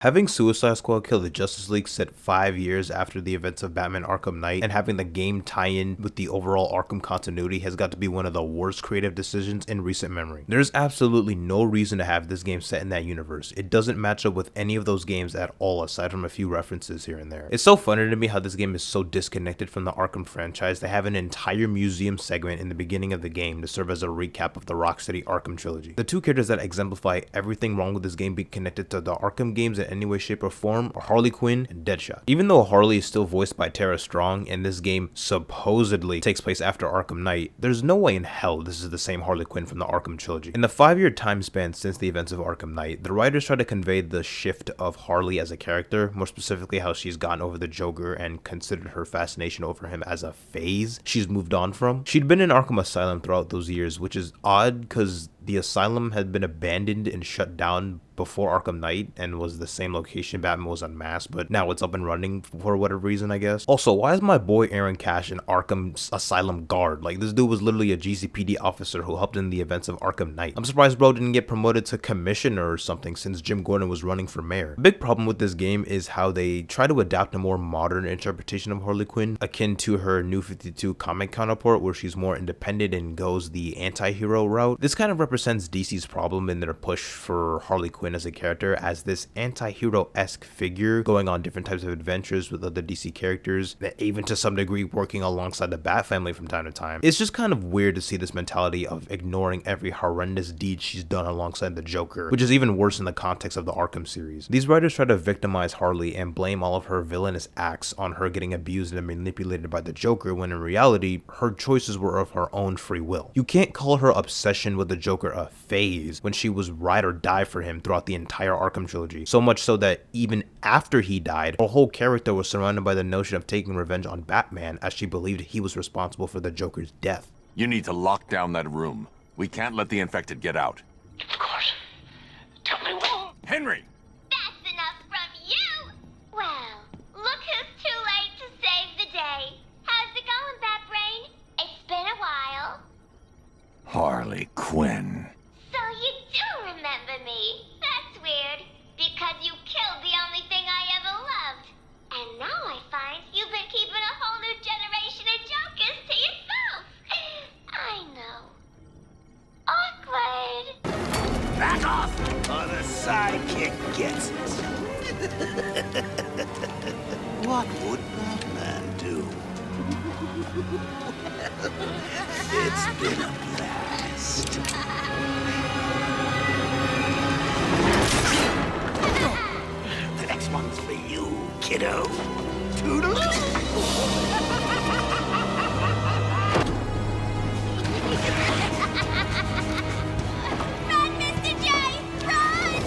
Having Suicide Squad kill the Justice League set 5 years after the events of Batman Arkham Knight and having the game tie in with the overall Arkham continuity has got to be one of the worst creative decisions in recent memory. There's absolutely no reason to have this game set in that universe. It doesn't match up with any of those games at all aside from a few references here and there. It's so funny to me how this game is so disconnected from the Arkham franchise. They have an entire museum segment in the beginning of the game to serve as a recap of the Rocksteady Arkham trilogy. The two characters that exemplify everything wrong with this game being connected to the Arkham games in any way, shape, or form are Harley Quinn and Deadshot. Even though Harley is still voiced by Tara Strong and this game supposedly takes place after Arkham Knight, there's no way in hell this is the same Harley Quinn from the Arkham trilogy. In the 5-year time span since the events of Arkham Knight, the writers try to convey the shift of Harley as a character, more specifically how she's gotten over the Joker and considered her fascination over him as a phase she's moved on from. She'd been in Arkham Asylum throughout those years, which is odd because the asylum had been abandoned and shut down before Arkham Knight and was the same location Batman was unmasked, but now it's up and running for whatever reason, I guess. Also, why is my boy Aaron Cash an Arkham Asylum guard? Like, this dude was literally a GCPD officer who helped in the events of Arkham Knight. I'm surprised bro didn't get promoted to commissioner or something since Jim Gordon was running for mayor. The big problem with this game is how they try to adapt a more modern interpretation of Harley Quinn, akin to her New 52 comic counterpart where she's more independent and goes the anti-hero route. This kind of represents DC's problem in their push for Harley Quinn as a character as this anti-hero-esque figure going on different types of adventures with other DC characters, even to some degree working alongside the Bat family from time to time. It's just kind of weird to see this mentality of ignoring every horrendous deed she's done alongside the Joker, which is even worse in the context of the Arkham series. These writers try to victimize Harley and blame all of her villainous acts on her getting abused and manipulated by the Joker, when in reality, her choices were of her own free will. You can't call her obsession with the Joker a phase when she was ride or die for him throughout the entire Arkham trilogy, so much so that even after he died, her whole character was surrounded by the notion of taking revenge on Batman as she believed he was responsible for the Joker's death. You need to lock down that room. We can't let the infected get out. Of course. Tell me what. Henry! That's enough from you! Well, look who's too late to save the day. How's it going, Batbrain? It's been a while. Harley Quinn. So you do remember me. That's weird, because you killed the only thing I ever loved. And now I find you've been keeping a whole new generation of Jokers to yourself. I know. Awkward. Back off, or the sidekick gets it. What would Batman do? It's been a blast. The next one's for you, kiddo. Toodaloo! Run, Mr. J! Run!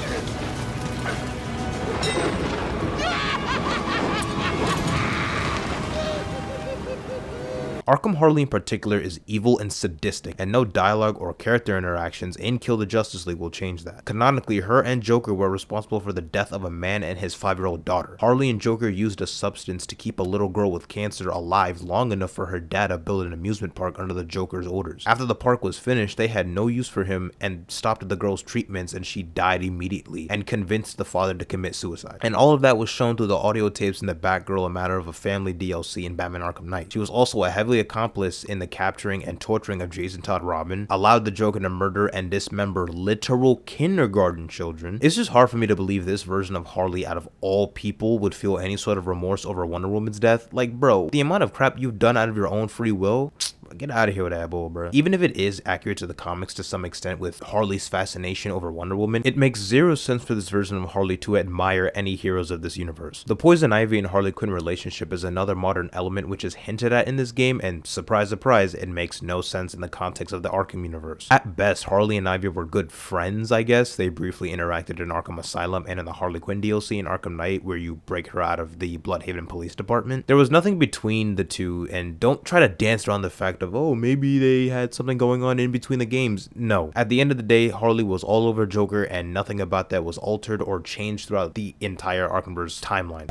Arkham Harley in particular is evil and sadistic, and no dialogue or character interactions in Kill the Justice League will change that. Canonically, her and Joker were responsible for the death of a man and his 5-year-old daughter. Harley and Joker used a substance to keep a little girl with cancer alive long enough for her dad to build an amusement park under the Joker's orders. After the park was finished, they had no use for him and stopped the girl's treatments, and she died immediately and convinced the father to commit suicide. And all of that was shown through the audio tapes in the Batgirl: A Matter of a Family DLC in Batman Arkham Knight. She was also a heavily accomplice in the capturing and torturing of Jason Todd Robin, allowed the Joker to murder and dismember literal kindergarten children. It's just hard for me to believe this version of Harley out of all people would feel any sort of remorse over Wonder Woman's death. Like, bro, the amount of crap you've done out of your own free will, get out of here with that bull, bro. Even if it is accurate to the comics to some extent with Harley's fascination over Wonder Woman, it makes zero sense for this version of Harley to admire any heroes of this universe. The Poison Ivy and Harley Quinn relationship is another modern element which is hinted at in this game, and surprise surprise, it makes no sense in the context of the Arkham Universe. At best, Harley and Ivy were good friends, I guess. They briefly interacted in Arkham Asylum and in the Harley Quinn DLC in Arkham Knight, where you break her out of the Bloodhaven Police Department. There was nothing between the two, and don't try to dance around the fact of, oh, maybe they had something going on in between the games. No. At the end of the day, Harley was all over Joker, and nothing about that was altered or changed throughout the entire Arkhamverse timeline.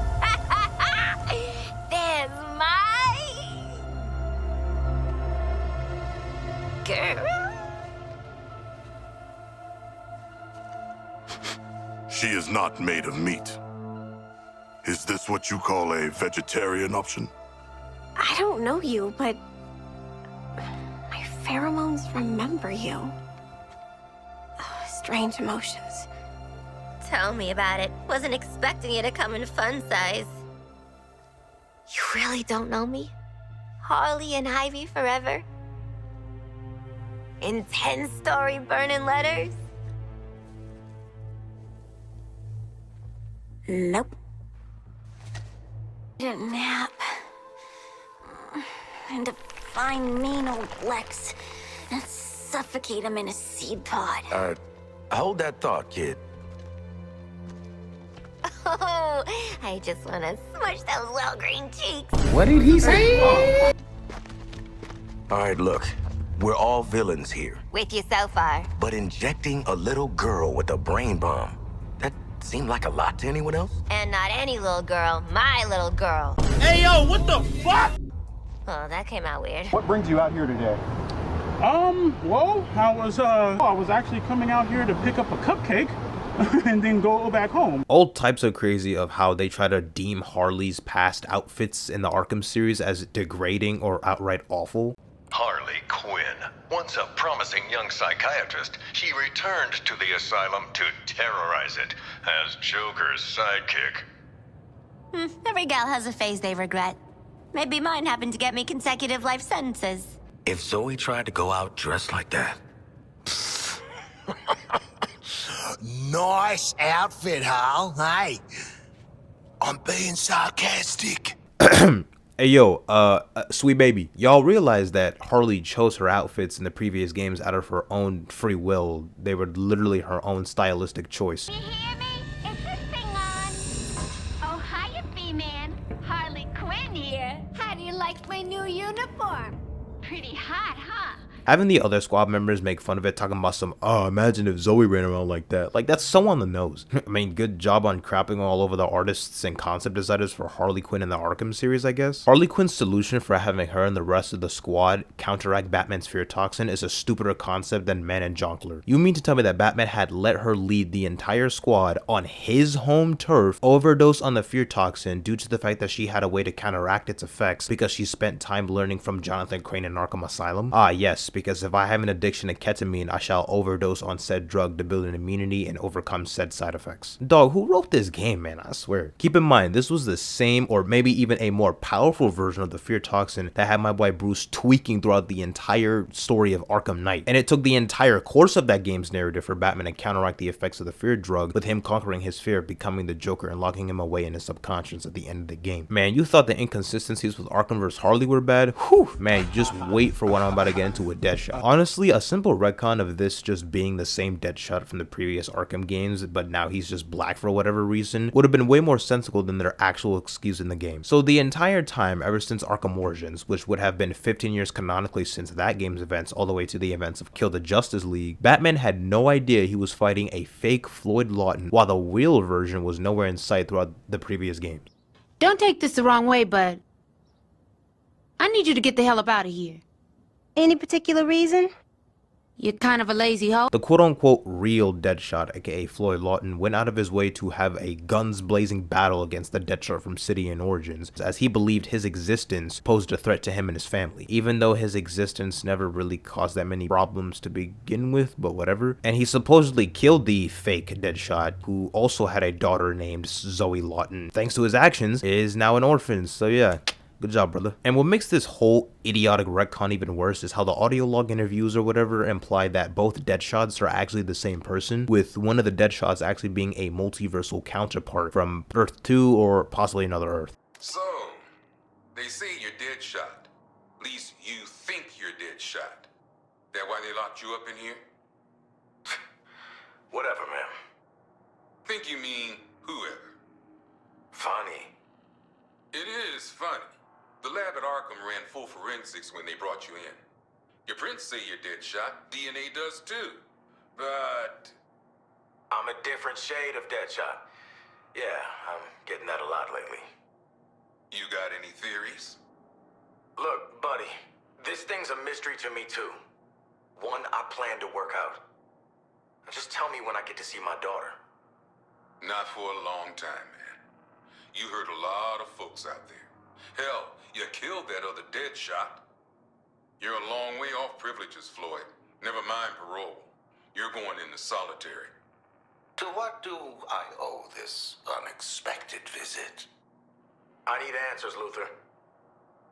There's my girl. She is not made of meat. Is this what you call a vegetarian option? I don't know you, but my pheromones remember you. Oh, strange emotions. Tell me about it. Wasn't expecting you to come in fun size. You really don't know me? Harley and Ivy forever? In 10-story burning letters? Nope. Need a nap. And to find mean old Lex and suffocate him in a seed pod. Hold that thought, kid. Oh, I just want to smush those well green cheeks. What did he say? All right, look. We're all villains here. With you so far. But injecting a little girl with a brain bomb, that seemed like a lot to anyone else? And not any little girl, my little girl. Hey, yo, what the fuck? Oh, that came out weird. What brings you out here today? Well, I was actually coming out here to pick up a cupcake and then go back home. All types of crazy of how they try to deem Harley's past outfits in the Arkham series as degrading or outright awful. Harley Quinn. Once a promising young psychiatrist, she returned to the asylum to terrorize it as Joker's sidekick. Every gal has a phase they regret. Maybe mine happened to get me consecutive life sentences. If Zoe tried to go out dressed like that... Nice outfit, Hal. Hey, I'm being sarcastic. Hey yo, sweet baby, y'all realize that Harley chose her outfits in the previous games out of her own free will. They were literally her own stylistic choice. You hear me? Is this thing on? Oh, hiya, B-Man. Harley Quinn here. How do you like my new uniform? Pretty hot, huh? Having the other squad members make fun of it, talking about some, oh, imagine if Zoe ran around like that. Like, that's so on the nose. I mean, good job on crapping all over the artists and concept designers for Harley Quinn in the Arkham series, I guess. Harley Quinn's solution for having her and the rest of the squad counteract Batman's fear toxin is a stupider concept than Man and Jonkler. You mean to tell me that Batman had let her lead the entire squad on his home turf, overdose on the fear toxin due to the fact that she had a way to counteract its effects because she spent time learning from Jonathan Crane in Arkham Asylum? Ah, yes, because if I have an addiction to ketamine, I shall overdose on said drug to build an immunity and overcome said side effects. Dog, who wrote this game, man? I swear. Keep in mind, this was the same or maybe even a more powerful version of the fear toxin that had my boy Bruce tweaking throughout the entire story of Arkham Knight. And it took the entire course of that game's narrative for Batman to counteract the effects of the fear drug, with him conquering his fear, becoming the Joker, and locking him away in his subconscious at the end of the game. Man, you thought the inconsistencies with Arkhamverse Harley were bad? Whew, man, just wait for what I'm about to get into with Deadshot. Honestly, a simple retcon of this just being the same Deadshot from the previous Arkham games, but now he's just black for whatever reason, would have been way more sensible than their actual excuse in the game. So the entire time, ever since Arkham Origins, which would have been 15 years canonically since that game's events all the way to the events of Kill the Justice League, Batman had no idea he was fighting a fake Floyd Lawton, while the real version was nowhere in sight throughout the previous games. Don't take this the wrong way, but I need you to get the hell up out of here. Any particular reason? You're kind of a lazy hoe. The quote-unquote real Deadshot, aka Floyd Lawton, went out of his way to have a guns-blazing battle against the Deadshot from City and Origins, as he believed his existence posed a threat to him and his family, even though his existence never really caused that many problems to begin with, but whatever. And he supposedly killed the fake Deadshot, who also had a daughter named Zoe Lawton. Thanks to his actions, is now an orphan, so yeah. Good job, brother. And what makes this whole idiotic retcon even worse is how the audio log interviews or whatever imply that both Deadshots are actually the same person, with one of the Deadshots actually being a multiversal counterpart from Earth 2 or possibly another Earth. So, they say you're Deadshot. At least you think you're Deadshot. That why they locked you up in here? Whatever, man. Think you mean whoever. Funny. It is funny. The lab at Arkham ran full forensics when they brought you in. Your prints say you're Deadshot. DNA does too. But I'm a different shade of Deadshot. Yeah, I'm getting that a lot lately. you got any theories? Look, buddy, this thing's a mystery to me too. One I plan to work out. Just tell me when I get to see my daughter. Not for a long time, man. You hurt a lot of folks out there. Hell, you killed that other Deadshot. You're a long way off privileges, Floyd. Never mind parole. You're going into solitary. To what do I owe this unexpected visit? I need answers, Luther.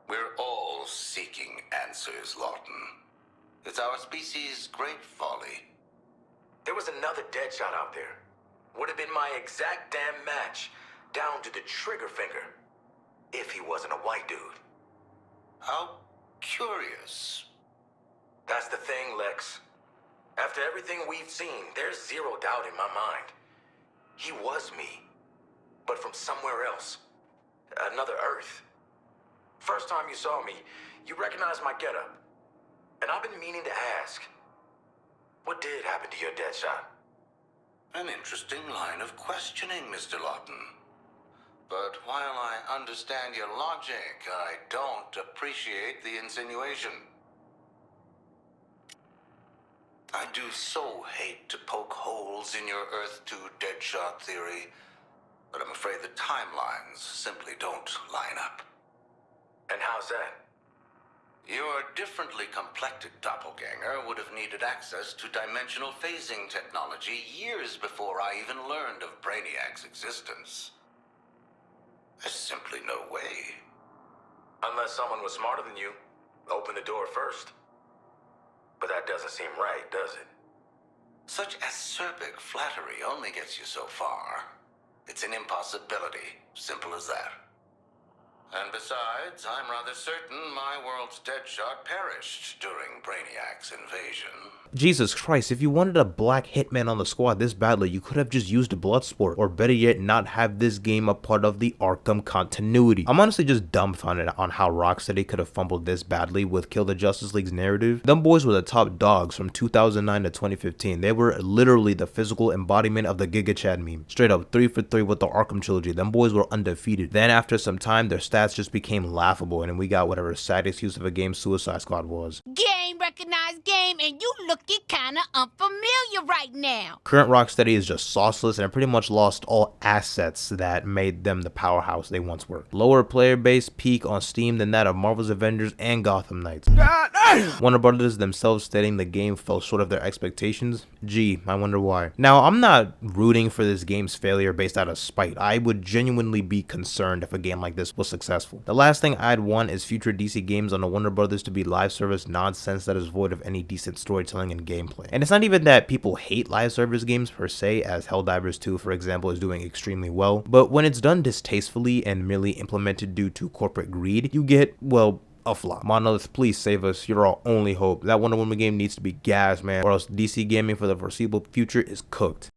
We're all seeking answers, Lawton. It's our species' great folly. There was another Deadshot out there. Would have been my exact damn match, down to the trigger finger. If he wasn't a white dude. How curious. That's the thing, Lex. After everything we've seen, there's zero doubt in my mind. He was me, but from somewhere else. Another Earth. First time you saw me, you recognized my getup. And I've been meaning to ask, what did happen to your Deadshot? An interesting line of questioning, Mr. Lawton. But while I understand your logic, I don't appreciate the insinuation. I do so hate to poke holes in your Earth 2 Deadshot theory, but I'm afraid the timelines simply don't line up. And how's that? Your differently complected doppelganger would have needed access to dimensional phasing technology years before I even learned of Brainiac's existence. There's simply no way. Unless someone was smarter than you, open the door first. But that doesn't seem right, does it? Such acerbic flattery only gets you so far. It's an impossibility, simple as that. And besides, I'm rather certain my world's Deadshot perished during Brainiac's invasion. Jesus Christ, if you wanted a black hitman on the squad this badly, you could have just used Bloodsport, or better yet, not have this game a part of the Arkham continuity. I'm honestly just dumbfounded on how Rocksteady could have fumbled this badly with Kill the Justice League's narrative. Them boys were the top dogs from 2009 to 2015. They were literally the physical embodiment of the Giga Chad meme. Straight up 3 for 3 with the Arkham trilogy. Them boys were undefeated. Then after some time, their stats just became laughable, and we got whatever sad excuse of a game Suicide Squad was. Game, recognized game, and you looking kinda unfamiliar right now. Current Rocksteady is just sauceless and pretty much lost all assets that made them the powerhouse they once were. Lower player base peak on Steam than that of Marvel's Avengers and Gotham Knights. Warner Brothers themselves stating the game fell short of their expectations. Gee, I wonder why. Now, I'm not rooting for this game's failure based out of spite. I would genuinely be concerned if a game like this was successful. The last thing I'd want is future DC games on the Warner Brothers to be live service nonsense that is void of any decent storytelling and gameplay. And it's not even that people hate live service games per se, as Helldivers 2 for example is doing extremely well, but when it's done distastefully and merely implemented due to corporate greed, you get, well, a flop. Monolith, please save us. You're our only hope. That Wonder Woman game needs to be gas, man, or else DC gaming for the foreseeable future is cooked.